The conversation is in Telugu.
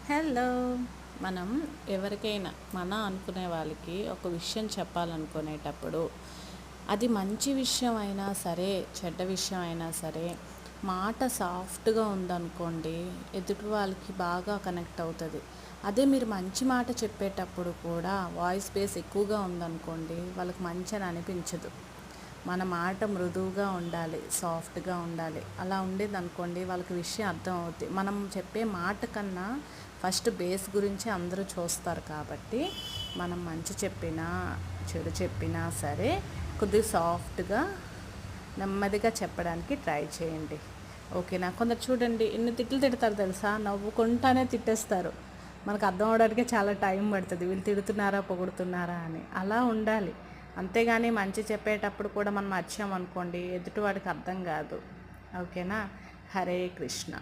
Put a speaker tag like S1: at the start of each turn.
S1: హలో. మనం ఎవరికైనా అనుకునే వాళ్ళకి ఒక విషయం చెప్పాలనుకునేటప్పుడు అది మంచి విషయం అయినా సరే, చెడ్డ విషయం అయినా సరే, మాట సాఫ్ట్గా ఉందనుకోండి, ఎదుటి వాళ్ళకి బాగా కనెక్ట్ అవుతుంది. అదే మీరు మంచి మాట చెప్పేటప్పుడు కూడా వాయిస్ బేస్ ఎక్కువగా ఉందనుకోండి, వాళ్ళకి మంచి అని అనిపించదు. మన మాట మృదువుగా ఉండాలి, సాఫ్ట్గా ఉండాలి. అలా ఉండేది అనుకోండి, వాళ్ళకి విషయం అర్థం అవుద్ది. మనం చెప్పే మాట కన్నా ఫస్ట్ బేస్ గురించి అందరూ చూస్తారు కాబట్టి, మనం మంచి చెప్పినా చెడు చెప్పినా సరే కొద్దిగా సాఫ్ట్గా నెమ్మదిగా చెప్పడానికి ట్రై చేయండి. ఓకేనా? కొందరు చూడండి ఎన్ని తిట్లు తిడతారు తెలుసా, నవ్వుకుంటానే తిట్టేస్తారు. మనకు అర్థం అవడానికే చాలా టైం పడుతుంది, వీళ్ళు తిడుతున్నారా పొగుడుతున్నారా అని. అలా ఉండాలి. అంతేగాని మంచి చెప్పేటప్పుడు కూడా మనం మర్చామనుకోండి, ఎదుటివాడికి అర్థం కాదు. ఓకేనా? హరే కృష్ణ.